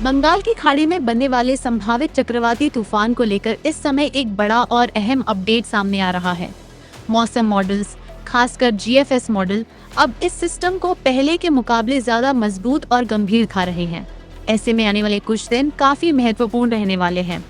बंगाल की खाड़ी में बनने वाले संभावित चक्रवाती तूफान को लेकर इस समय एक बड़ा और अहम अपडेट सामने आ रहा है। मौसम मॉडल्स, खासकर जीएफएस मॉडल, अब इस सिस्टम को पहले के मुकाबले ज्यादा मजबूत और गंभीर दिखा रहे हैं। ऐसे में आने वाले कुछ दिन काफी महत्वपूर्ण रहने वाले हैं।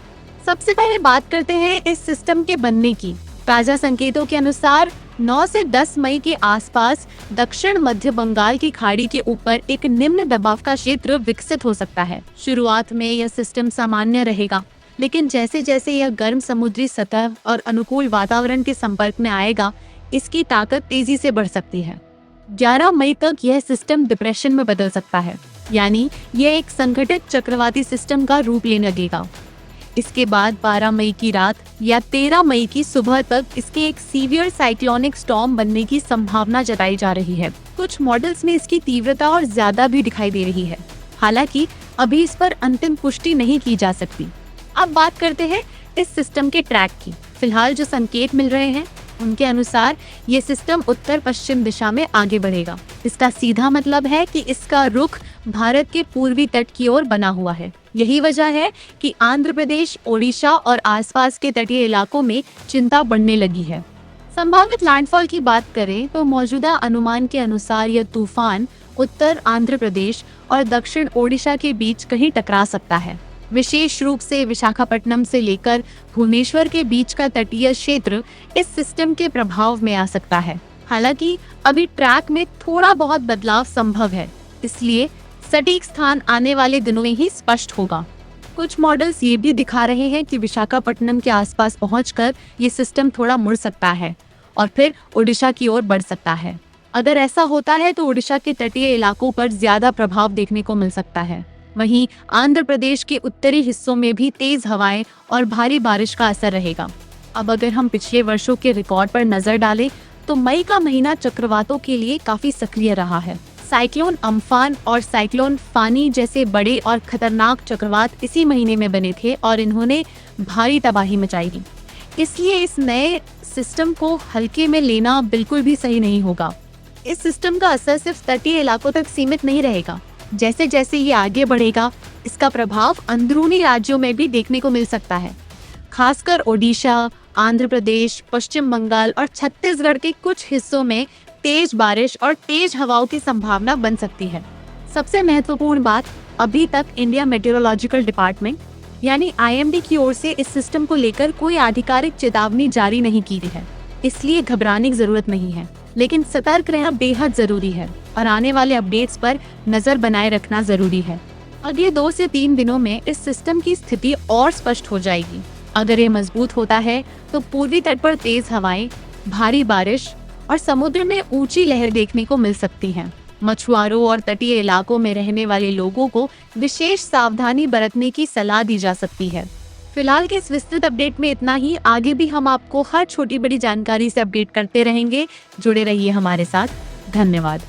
सबसे पहले बात करते हैं इस सिस्टम के बनने की। ताजा संकेतों के अनुसार 9 से 10 मई के आसपास दक्षिण मध्य बंगाल की खाड़ी के ऊपर एक निम्न दबाव का क्षेत्र विकसित हो सकता है। शुरुआत में यह सिस्टम सामान्य रहेगा, लेकिन जैसे जैसे यह गर्म समुद्री सतह और अनुकूल वातावरण के संपर्क में आएगा, इसकी ताकत तेजी से बढ़ सकती है। 11 मई तक यह सिस्टम डिप्रेशन में बदल सकता है, यानी यह एक संगठित चक्रवाती सिस्टम का रूप लेने लगेगा। इसके बाद 12 मई की रात या 13 मई की सुबह तक इसके एक सीवियर साइक्लोनिक स्टॉर्म बनने की संभावना जताई जा रही है। कुछ मॉडल्स में इसकी तीव्रता और ज्यादा भी दिखाई दे रही है, हालांकि अभी इस पर अंतिम पुष्टि नहीं की जा सकती। अब बात करते हैं इस सिस्टम के ट्रैक की। फिलहाल जो संकेत मिल रहे हैं उनके अनुसार ये सिस्टम उत्तर पश्चिम दिशा में आगे बढ़ेगा। इसका सीधा मतलब है कि इसका रुख भारत के पूर्वी तट की ओर बना हुआ है। यही वजह है कि आंध्र प्रदेश, ओडिशा और आसपास के तटीय इलाकों में चिंता बढ़ने लगी है। संभावित लैंडफॉल की बात करें तो मौजूदा अनुमान के अनुसार यह तूफान उत्तर आंध्र प्रदेश और दक्षिण ओडिशा के बीच कहीं टकरा सकता है। विशेष रूप से विशाखापट्टनम से लेकर भुवनेश्वर के बीच का तटीय क्षेत्र इस सिस्टम के प्रभाव में आ सकता है। हालांकि अभी ट्रैक में थोड़ा बहुत बदलाव संभव है, इसलिए सटीक स्थान आने वाले दिनों में ही स्पष्ट होगा। कुछ मॉडल्स ये भी दिखा रहे हैं कि विशाखापट्टनम के आसपास पहुंचकर ये सिस्टम थोड़ा मुड़ सकता है और फिर ओडिशा की ओर बढ़ सकता है। अगर ऐसा होता है तो ओडिशा के तटीय इलाकों पर ज्यादा प्रभाव देखने को मिल सकता है। वहीं आंध्र प्रदेश के उत्तरी हिस्सों में भी तेज हवाएं और भारी बारिश का असर रहेगा। अब अगर हम पिछले वर्षों के रिकॉर्ड पर नजर डालें तो मई का महीना चक्रवातों के लिए काफी सक्रिय रहा है। साइक्लोन अम्फान और साइक्लोन फानी जैसे बड़े और खतरनाक चक्रवात इसी महीने में बने थे और इन्होंने भारी तबाही मचाई थी। इसलिए इस नए सिस्टम को हल्के में लेना बिल्कुल भी सही नहीं होगा। इस सिस्टम का असर सिर्फ तटीय इलाकों तक सीमित नहीं रहेगा। जैसे जैसे ये आगे बढ़ेगा, इसका प्रभाव अंदरूनी राज्यों में भी देखने को मिल सकता है। खासकर ओडिशा, आंध्र प्रदेश, पश्चिम बंगाल और छत्तीसगढ़ के कुछ हिस्सों में तेज बारिश और तेज हवाओं की संभावना बन सकती है। सबसे महत्वपूर्ण बात, अभी तक इंडिया मेट्रोलॉजिकल डिपार्टमेंट यानी IMD की ओर से इस सिस्टम को लेकर कोई आधिकारिक चेतावनी जारी नहीं की गई है, इसलिए घबराने की जरूरत नहीं है। लेकिन सतर्क रहना बेहद जरूरी है और आने वाले अपडेट्स पर नजर बनाए रखना जरूरी है। अगले 2 से 3 दिनों में इस सिस्टम की स्थिति और स्पष्ट हो जाएगी। अगर ये मजबूत होता है तो पूर्वी तट पर तेज हवाएं, भारी बारिश और समुद्र में ऊंची लहर देखने को मिल सकती हैं। मछुआरों और तटीय इलाकों में रहने वाले लोगों को विशेष सावधानी बरतने की सलाह दी जा सकती है। फिलहाल के इस विस्तृत अपडेट में इतना ही। आगे भी हम आपको हर छोटी बड़ी जानकारी से अपडेट करते रहेंगे। जुड़े रहिए हमारे साथ। धन्यवाद।